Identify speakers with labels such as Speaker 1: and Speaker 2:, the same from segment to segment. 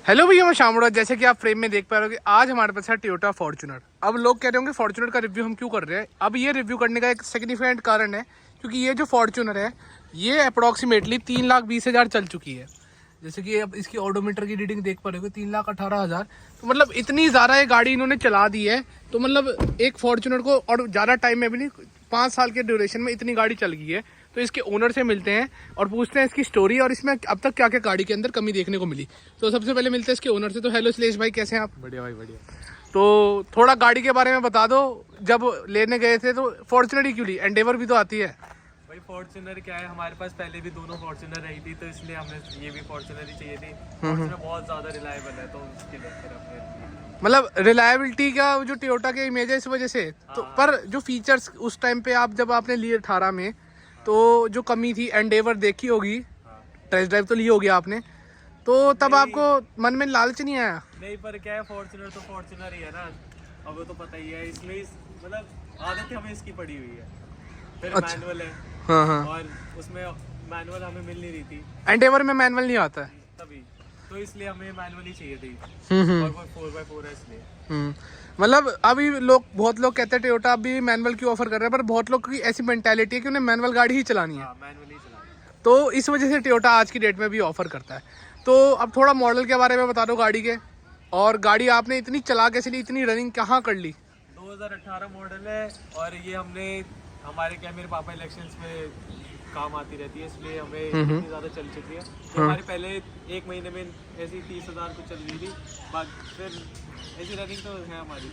Speaker 1: Hello भैया, मैं शामराज। जैसे कि आप फ्रेम में देख पा रहे हो कि आज हमारे पास है टोयोटा फॉर्च्यूनर। अब लोग कह रहे होंगे फॉर्च्यूनर का रिव्यू हम क्यों कर रहे हैं। अब ये रिव्यू करने का एक सिग्निफिकेंट कारण है, क्योंकि ये जो फॉर्च्यूनर है ये अप्रॉक्सीमेटली 3,20,000 चल चुकी है। जैसे कि अब इसकी ऑडोमीटर की रीडिंग देख पा रहे हो 3,18,000। तो मतलब इतनी ज़्यादा ये गाड़ी इन्होंने चला दी है। तो मतलब एक फॉर्च्यूनर को, और ज़्यादा टाइम में भी नहीं, 5 साल के ड्यूरेशन में इतनी गाड़ी चल गई है। तो इसके ओनर से मिलते हैं और पूछते हैं इसकी स्टोरी और इसमें अब तक क्या क्या गाड़ी के अंदर कमी देखने को मिली। तो सबसे पहले मिलते हैं इसके ओनर से। तो हेलो श्लेष भाई, कैसे हैं आप?
Speaker 2: बढ़िया भाई बढ़िया।
Speaker 1: तो थोड़ा गाड़ी के बारे में बता दो। जब लेने गए थे तो फॉर्च्यूनर ही क्यों ली? एंडेवर भी तो आती है।
Speaker 2: भाई फॉर्च्यूनर क्या है, हमारे पास पहले भी दोनों फॉर्च्यूनर रही थी, तो इसलिए हमें ये भी फॉर्च्यूनर ही चाहिए थी। फॉर्च्यूनर बहुत ज़्यादा रिलायबल है, तो उसके लिए फिर हमने
Speaker 1: मतलब रिलायबिलिटी का जो टोयोटा के इमेज है इस वजह से। तो पर जो फीचर्स उस टाइम पे आप जब आपने लिए 18 में, तो जो कमी थी, एंडेवर देखी होगी, टेस्ट ड्राइव तो ली होगी आपने, तो तब आपको मन में लालच नहीं आया?
Speaker 2: नहीं, पर क्या है, फॉर्च्यूनर तो फॉर्च्यूनर ही है ना, अब वो तो पता ही है, इसलिए मतलब आदत हमें इसकी पड़ी हुई है। फिर
Speaker 1: अच्छा।
Speaker 2: मैनुअल है।
Speaker 1: हाँ।
Speaker 2: और उसमें मैनुअल हमें मिल नहीं रही थी,
Speaker 1: एंडेवर में मैनुअल नहीं आता है।
Speaker 2: तभी तो इसलिए हमें मैनुअल ही चाहिए थी।
Speaker 1: हम्म।
Speaker 2: और वो 4x4 है इसलिए।
Speaker 1: मतलब अभी बहुत लोग कहते हैं टोयोटा अभी मैनुअल क्यों ऑफर कर रहा है, पर बहुत लोग की ऐसी मेंटालिटी है कि उन्हें मैनुअल गाड़ी ही चलानी है।
Speaker 2: हाँ, मैनुअल ही चलाना।
Speaker 1: तो इस वजह से टोयोटा आज की डेट में भी ऑफर करता है। तो अब थोड़ा मॉडल के बारे में बता दो गाड़ी के। और गाड़ी आपने इतनी चला कैसे ली, इतनी रनिंग कहाँ कर ली?
Speaker 2: 2018 मॉडल है, और ये हमने हमारे क्या मेरे पापा इलेक्शंस में काम आती रहती है, इसलिए हमें इतनी ज़्यादा चल चुकी है। तो हमारे पहले 1 महीने में ऐसी 30,000 को चल रही थी, बाकी फिर ऐसी रनिंग तो है हमारी।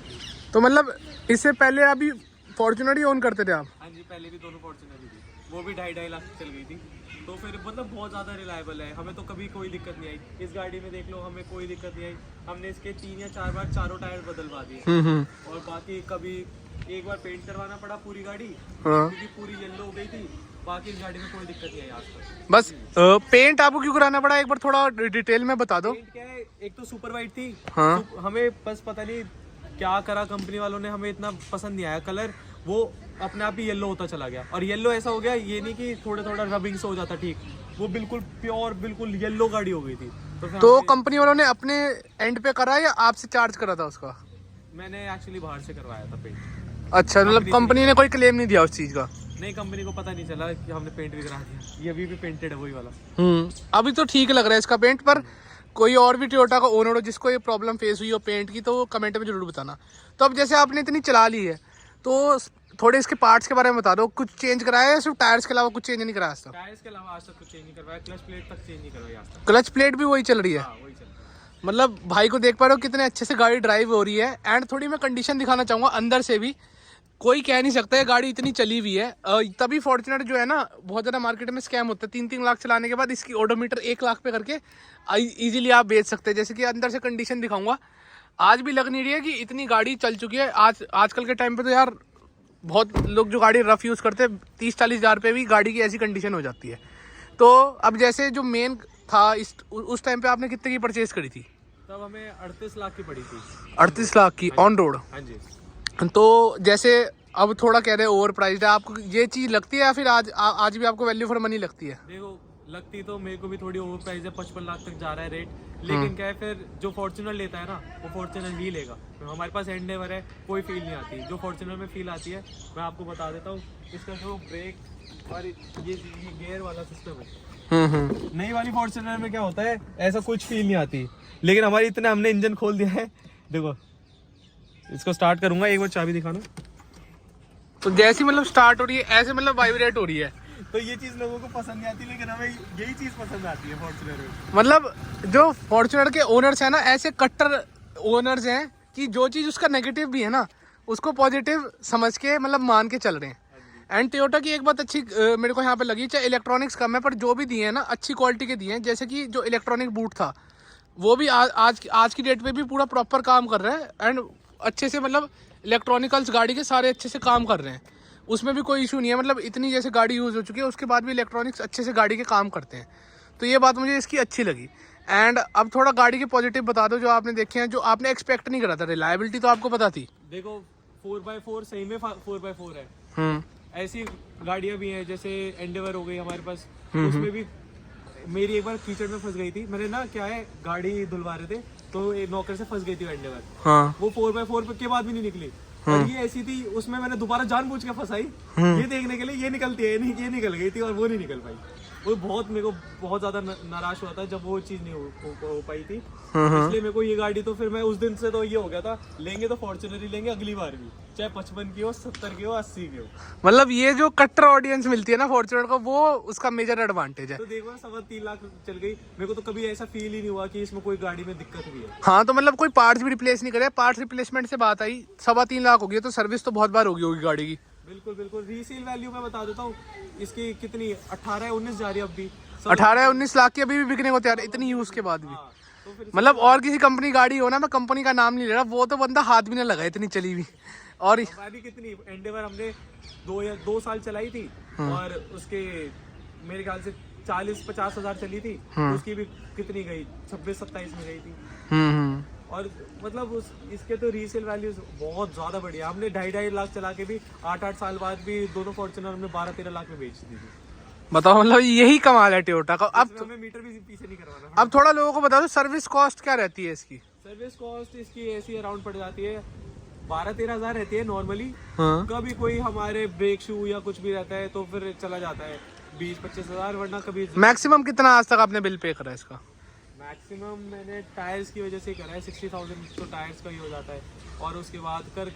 Speaker 1: तो मतलब इससे पहले अभी फॉर्च्यूनर ही ओन करते थे आप?
Speaker 2: हाँ जी, पहले भी दोनों फॉर्च्यूनर ही थी, वो भी 2.5 लाख चल गई थी। तो फिर मतलब बहुत ज़्यादा रिलायबल है, हमें तो कभी कोई दिक्कत नहीं आई। इस गाड़ी में देख लो, हमें कोई दिक्कत नहीं आई। हमने इसके 3 या 4 बार चारों टायर बदलवा दिए। और बाकी कभी एक बार पेंट करवाना पड़ा पूरी गाड़ी, क्योंकि पूरी येलो हो गई थी। बाकी इस गाड़ी में कोई दिक्कत नहीं आई आज तक।
Speaker 1: बस पेंट आपको क्यों कराना पड़ा, एक बार थोड़ा डिटेल में बता दो।
Speaker 2: पेंट क्या है, एक तो सुपर वाइट थी।
Speaker 1: हाँ।
Speaker 2: हमें बस पता नहीं क्या करा कंपनी वालों ने, हमें इतना पसंद नहीं आया कलर, वो अपने आप ही येलो होता चला गया। और येलो ऐसा हो गया, ये नहीं कि थोड़ा थोड़ा रबिंग से हो जाता, ठीक, वो बिल्कुल प्योर बिल्कुल येलो गाड़ी हो गई थी।
Speaker 1: तो कंपनी वालों ने अपने एंड पे करा या आपसे चार्ज करा था उसका?
Speaker 2: मैंने एक्चुअली बाहर से करवाया था पेंट।
Speaker 1: अच्छा, मतलब कंपनी ने कोई क्लेम नहीं दिया उस चीज का?
Speaker 2: नहीं, कंपनी को पता नहीं चला कि हमने पेंट भी करा दिया। ये अभी भी पेंटेड है, वही वाला।
Speaker 1: अभी तो ठीक लग रहा है इसका पेंट। पर कोई और भी टोयोटा का ओनर हो जिसको ये प्रॉब्लम फेस हुई हो पेंट की, तो कमेंट में जरूर बताना। तो अब जैसे आपने इतनी चला ली है, तो थोड़े इसके पार्ट्स के बारे में बता दो। कुछ चेंज कराया है या सिर्फ टायर्स के अलावा कुछ चेंज नहीं कराया आज तक?
Speaker 2: टायर्स के अलावा आज तक कुछ चेंज नहीं करवाया, क्लच प्लेट तक चेंज नहीं करवाई आज तक।
Speaker 1: क्लच प्लेट भी वही चल रही है?
Speaker 2: हाँ, वही चल रहा है।
Speaker 1: मतलब भाई को देख पा रहे हो कितने अच्छे से गाड़ी ड्राइव हो रही है। एंड थोड़ी मैं कंडीशन दिखाना चाहूँगा अंदर से भी। कोई कह नहीं सकता है गाड़ी इतनी चली हुई है। तभी फॉर्च्यूनर जो है ना, बहुत ज़्यादा मार्केट में स्कैम होता है। 3-3 लाख चलाने के बाद इसकी ऑडोमीटर 1 लाख पे करके इजीली आप बेच सकते हैं। जैसे कि अंदर से कंडीशन दिखाऊंगा, आज भी लग नहीं रही है कि इतनी गाड़ी चल चुकी है। आजकल के टाइम पे तो यार बहुत लोग जो गाड़ी रफ यूज़ करते हैं, 30-40 हज़ार पे भी गाड़ी की ऐसी कंडीशन हो जाती है। तो अब जैसे जो मेन था उस टाइम पे आपने कितने की परचेज करी थी?
Speaker 2: तब हमें 38 लाख की पड़ी थी।
Speaker 1: 38 लाख की ऑन रोड?
Speaker 2: हाँ जी।
Speaker 1: तो जैसे अब थोड़ा कह रहे हैं ओवर प्राइस्ड है, आपको ये चीज़ लगती है या फिर आज भी आपको वैल्यू फॉर मनी लगती है?
Speaker 2: देखो, लगती तो मेरे को भी थोड़ी ओवर प्राइस है, 55 लाख तक जा रहा है रेट। लेकिन क्या है, फिर जो फॉर्च्यूनर लेता है ना, वो फॉर्च्यूनर ही लेगा। तो हमारे पास एंडेवर है, कोई फील नहीं आती जो फॉर्च्यूनर में फील आती है। मैं आपको बता देता हूँ, इसका जो ब्रेक और ये गियर वाला सिस्टम है, नई वाली फॉर्च्यूनर में क्या होता है, ऐसा कुछ फील नहीं आती। लेकिन हमारी इतने हमने इंजन खोल दिया है, देखो इसको स्टार्ट करूंगा, एक बार चाबी दिखाना।
Speaker 1: तो जैसी मतलब स्टार्ट हो रही है ऐसे मतलब वाइब्रेट हो रही है।
Speaker 2: तो ये चीज लोगों को पसंद नहीं आती, लेकिन हमें यही चीज पसंद आती है फॉर्च्यूनर में।
Speaker 1: मतलब जो फॉर्च्यूनर के ओनर्स हैं ना, ऐसे कट्टर ओनर्स हैं कि जो चीज़ उसका नेगेटिव भी है ना, उसको पॉजिटिव समझ के मतलब मान के चल रहे हैं। एंड टोयोटा की एक बात अच्छी मेरे को यहाँ पे लगी, चाहे इलेक्ट्रॉनिक्स कम है पर जो भी दिए हैं ना, अच्छी क्वालिटी के दिए हैं। जैसे कि जो इलेक्ट्रॉनिक बूट था, वो भी आज की डेट में भी पूरा प्रॉपर काम कर रहा है। एंड अच्छे से मतलब इलेक्ट्रॉनिकल्स गाड़ी के सारे अच्छे से काम कर रहे हैं, उसमें भी कोई इशू नहीं है। मतलब इतनी जैसे गाड़ी यूज़ हो चुकी है, उसके बाद भी इलेक्ट्रॉनिक्स अच्छे से गाड़ी के काम करते हैं। तो ये बात मुझे इसकी अच्छी लगी। एंड अब थोड़ा गाड़ी के पॉजिटिव बता दो जो आपने देखे हैं, जो आपने एक्सपेक्ट नहीं करा था। रिलायबिलिटी तो आपको पता थी।
Speaker 2: देखो, 4x4 सही में 4x4 है। ऐसी गाड़ियां भी हैं, जैसे एंडेवर हो गई हमारे पास, उसमें भी मेरी एक बार कीचड़ में फंस गई थी, मैंने ना क्या है गाड़ी धुलवा रहे थे तो एक नौकर से फंस गई थी एंडेवर,
Speaker 1: हाँ
Speaker 2: वो 4x4 के बाद भी नहीं निकली। और ये ऐसी थी, उसमें मैंने दोबारा जानबूझ के फंसाई ये देखने के लिए ये निकलती है नहीं, ये निकल गई थी और वो नहीं निकल पाई। वो बहुत मेरे को बहुत ज्यादा नाराज हुआ था जब वो चीज नहीं हो पाई थी। इसलिए मेरे को ये गाड़ी तो फिर मैं उस दिन से तो ये हो गया था, लेंगे तो फॉर्च्यूनर ही लेंगे अगली बार भी, चाहे 55 की हो, 70 की हो, 80 की हो।
Speaker 1: मतलब ये जो कट्टर ऑडियंस मिलती है ना फॉर्च्यूनर को, वो उसका मेजर एडवांटेज है।
Speaker 2: तो देखो 3.25 लाख चल गई, मेरे को तो कभी ऐसा फील ही नहीं हुआ कि इसमें कोई गाड़ी में दिक्कत भी है।
Speaker 1: हाँ तो मतलब कोई पार्ट्स भी रिप्लेस नहीं करे, पार्ट्स रिप्लेसमेंट से बात आई 3.25 लाख होगी, तो सर्विस तो बहुत बार होगी गाड़ी की।
Speaker 2: बिल्कुल बिल्कुल। रीसेल वैल्यू मैं बता देता हूँ इसकी कितनी, 18-19 जा रही है अब भी।
Speaker 1: 18-19 लाख की अभी भी बिकने को तैयार है, इतनी यूज के बाद भी।
Speaker 2: हाँ, तो फिर
Speaker 1: मतलब और किसी कंपनी गाड़ी हो ना, मैं कंपनी का नाम नहीं ले रहा, वो तो बंदा हाथ भी ना लगा, इतनी चली हुई। और
Speaker 2: हमारी कितनी एंडेवर हमने 2 साल चलाई थी और उसके मेरे ख्याल से 40-50 हजार चली थी, उसकी भी कितनी गई, 26-27 में गई थी। और मतलब इसके तो रीसेल वैल्यूज बहुत ज्यादा बढ़िया। हमने 2.5 लाख चला के भी 8 साल बाद भी दोनों फॉर्च्यूनर हमने 12-13 लाख में बेच दी थी।
Speaker 1: बताओ, मतलब यही कमाल है टोयोटा का। अब
Speaker 2: हमें मीटर भी पीछे नहीं करवाना।
Speaker 1: अब थोड़ा लोगों को बता दो सर्विस कॉस्ट क्या रहती है इसकी।
Speaker 2: सर्विस कॉस्ट इसकी ऐसी अराउंड पड़ जाती है 12-13 हजार रहती है नॉर्मली।
Speaker 1: हाँ।
Speaker 2: कभी कोई हमारे ब्रेक शू या कुछ भी रहता है तो फिर चला जाता है 20-25 हजार, वरना कभी
Speaker 1: मैक्सिमम कितना आज तक आपने बिल पे करा है इसका?
Speaker 2: मैक्सिमम मैंने टायर्स की वजह से करा है 60,000 तो टायर्स का ही हो जाता है, और उसके बाद कर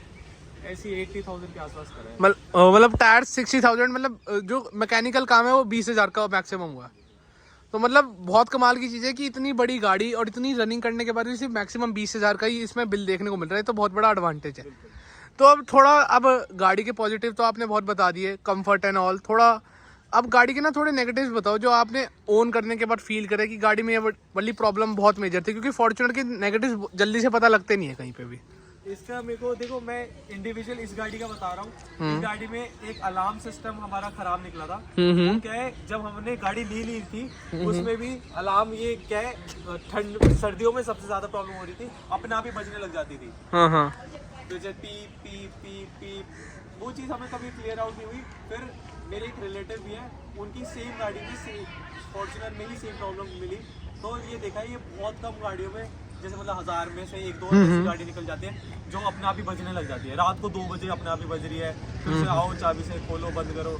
Speaker 2: ऐसी 80,000 के आसपास करा है।
Speaker 1: मतलब टायर 60,000, मतलब जो मैकेनिकल काम है वो 20,000 का मैक्सिमम हुआ। तो मतलब बहुत कमाल की चीज़ है कि इतनी बड़ी गाड़ी और इतनी रनिंग करने के बाद भी सिर्फ मैक्सिमम 20,000 का ही इसमें बिल देखने को मिल रहा है, तो बहुत बड़ा एडवांटेज है। तो अब थोड़ा, अब गाड़ी के पॉजिटिव तो आपने बहुत बता दिए, कंफर्ट एंड ऑल। थोड़ा अब गाड़ी के ना थोड़े नेगेटिव्स बताओ जो आपने ओन करने के बाद फील करे कि गाड़ी में ये वाली प्रॉब्लम बहुत मेजर थी, क्योंकि फॉर्च्यूनर के नेगेटिव्स जल्दी से पता लगते नहीं है कहीं पे भी।
Speaker 2: इसका मेरे को देखो, मैं इंडिविजुअल इस गाड़ी का बता रहा हूँ। इस गाड़ी में एक अलार्म सिस्टम हमारा खराब निकला था। वो क्या है, जब हमने गाड़ी ली थी उसमें भी अलार्म, ये क्या है, ठंड सर्दियों में सबसे ज्यादा प्रॉब्लम हो रही थी, अपने आप ही बजने लग जाती थी।
Speaker 1: हाँ।
Speaker 2: तो जैसे पीप पीप पीप पीप, वो चीज़ हमें कभी क्लियर आउट नहीं हुई। फिर मेरे एक रिलेटिव भी है, उनकी सेम गाड़ी में, सेम फॉर्च्यूनर में ही सेम प्रॉब्लम मिली। तो ये देखा ये बहुत कम गाड़ियों में, जैसे मतलब 1000 में से 1-2 ऐसी गाड़ी निकल जाती है जो अपने आप ही बजने लग जाती है। रात को 2 बजे अपने आप ही बज रही है, फिर से आओ चाबी से खोलो बंद करो,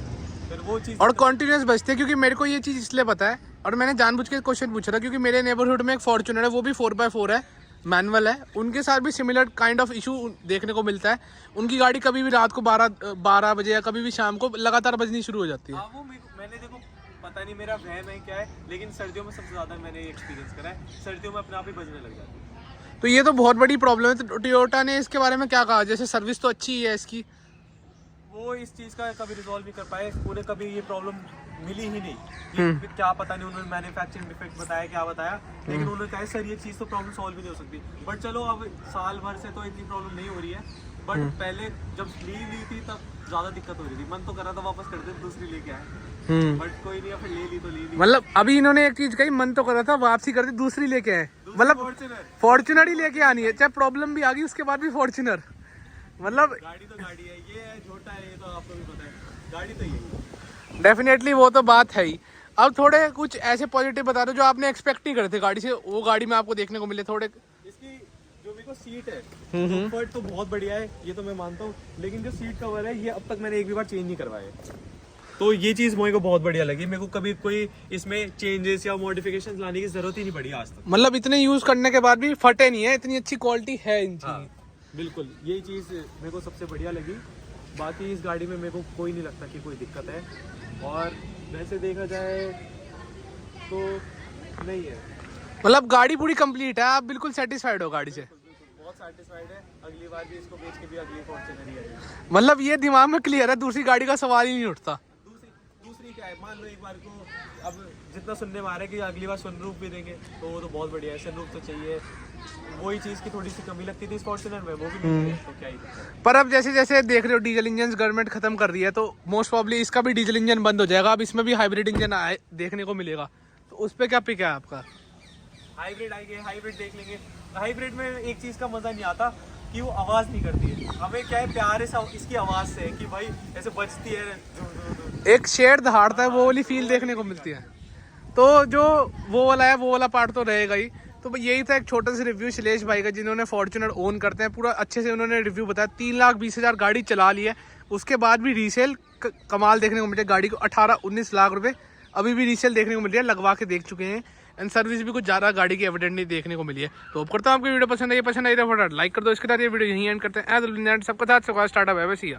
Speaker 2: फिर वो चीज़
Speaker 1: और कॉन्टिन्यूस बजते हैं। क्योंकि मेरे को ये चीज़ इसलिए पता है, और मैंने जानबूझ के क्वेश्चन पूछा था, क्योंकि मेरे नेबरहुड में एक फॉर्च्यूनर है, वो भी 4x4 है, मैनुअल है। उनके साथ भी सिमिलर काइंड ऑफ इशू देखने को मिलता है। उनकी गाड़ी कभी भी रात को 12 बजे या कभी भी शाम को लगातार बजनी शुरू हो जाती है।
Speaker 2: हाँ, वो मैंने देखो, पता नहीं मेरा वहम है क्या है, लेकिन सर्दियों में सबसे ज़्यादा मैंने एक्सपीरियंस करा है, सर्दियों में अपने आप ही बजने लग जाती है।
Speaker 1: तो ये तो बहुत बड़ी प्रॉब्लम है। तो टोयोटा ने इसके बारे में क्या कहा? जैसे सर्विस तो अच्छी ही है इसकी,
Speaker 2: वो इस चीज़ का कभी रिजॉल्व नहीं कर पाए, उन्हें कभी ये प्रॉब्लम मिली ही नहीं। ये क्या पता नहीं उन्होंने मैन्युफैक्चरिंग डिफेक्ट बताया क्या बताया, लेकिन उन्होंने कहा सर ये चीज़ तो प्रॉब्लम सॉल्व ही नहीं हो सकती। बट चलो अब साल भर से तो इतनी प्रॉब्लम नहीं हो रही है, बट पहले जब ली थी तब ज़्यादा दिक्कत हो रही थी। मन तो करा था वापस कर दे, दूसरी लेके आए, बट कोई नहीं, फिर ले ली तो ले ली।
Speaker 1: मतलब अभी इन्होंने एक चीज कही, मन तो कर रहा था वापसी कर दी, दूसरी लेके आए। मतलब फॉर्च्यूनर ही लेके आनी है, चाहे प्रॉब्लम भी आ गई उसके बाद भी फॉर्च्यूनर। मतलब
Speaker 2: गाड़ी तो गाड़ी है, ये है छोटा है, ये तो आपको भी पता है, गाड़ी तो यही।
Speaker 1: डेफिनेटली वो तो बात है ही। अब थोड़े कुछ ऐसे पॉजिटिव बता दो जो आपने एक्सपेक्ट नहीं करे थे गाड़ी से, वो गाड़ी में आपको देखने को मिले थोड़े।
Speaker 2: इसकी जो मेरे को सीट है, कंफर्ट तो बहुत बढ़िया है, ये तो मैं मानता हूँ, लेकिन जो सीट कवर है ये अब तक मैंने एक भी बार चेंज नहीं करवाया, तो ये चीज़ मेरे को बहुत बढ़िया लगी। मेरे को कभी कोई इसमें चेंजेस या मॉडिफिकेशन लाने की जरूरत ही नहीं पड़ी आज तक।
Speaker 1: मतलब इतने यूज करने के बाद भी फटे नहीं है, इतनी अच्छी क्वालिटी है इनकी।
Speaker 2: हाँ, बिल्कुल, यही चीज़ मेरे को सबसे बढ़िया लगी। बाकी इस गाड़ी में मेरे को कोई नहीं लगता कि कोई दिक्कत है, और वैसे देखा जाए तो नहीं है।
Speaker 1: मतलब गाड़ी पूरी कंप्लीट है, आप बिल्कुल सेटिस्फाइड हो गाड़ी से?
Speaker 2: बहुत सेटिस्फाइड है, अगली बार भी इसको बेच के भी अगली फॉर्च्यूनर ही है।
Speaker 1: मतलब ये दिमाग में क्लियर है, दूसरी गाड़ी का सवाल ही नहीं उठता।
Speaker 2: दूसरी क्या है, मान लो एक बार को अब जितना सुनने में आ रहा है कि अगली बार सनरूफ भी देंगे, तो वो तो बहुत बढ़िया है, सनरूफ तो चाहिए। वही चीज़ की थोड़ी सी कमी लगती थी इस फॉर्च्यूनर में, वो भी नहीं है, तो क्या ही है।
Speaker 1: पर अब जैसे जैसे देख रहे हो डीजल इंजन गवर्नमेंट खत्म कर रही है, तो मोस्ट प्रॉब्ली इसका भी डीजल इंजन बंद हो जाएगा। अब इसमें भी हाइब्रिड इंजन देखने को मिलेगा, तो उस पर क्या पिक है आपका?
Speaker 2: हाइब्रिड आएंगे, हाइब्रिड देख लेंगे। हाइब्रिड में एक चीज़ का मज़ा नहीं आता कि वो आवाज़ नहीं करती है। हमें क्या है, प्यार है इसकी आवाज़ से कि भाई ऐसे बजती है,
Speaker 1: एक शेर दहाड़ता है, वो वाली फील देखने को मिलती है। तो जो वो वाला है वो वाला पार्ट तो रहेगा ही। तो यही था एक छोटा सा रिव्यू शिलेश भाई का, जिन्होंने फॉर्च्यूनर ओन करते हैं। पूरा अच्छे से उन्होंने रिव्यू बताया। 3,20,000 गाड़ी चला ली है, उसके बाद भी रीसेल कमाल देखने को मिले। गाड़ी को 18-19 लाख रुपए अभी भी रीसेल देखने को मिल रही है, लगवा के देख चुके हैं। एंड सर्विस भी कुछ ज़्यादा गाड़ी की एविडेंट नहीं देखने को मिली है। तो अब करता हूँ आपकी वीडियो पसंद आई तो फटाफट लाइक कर दो। इसके साथ ये वीडियो यहीं एंड करते हैं। सबके साथ स्टार्टअप है वैसे ही।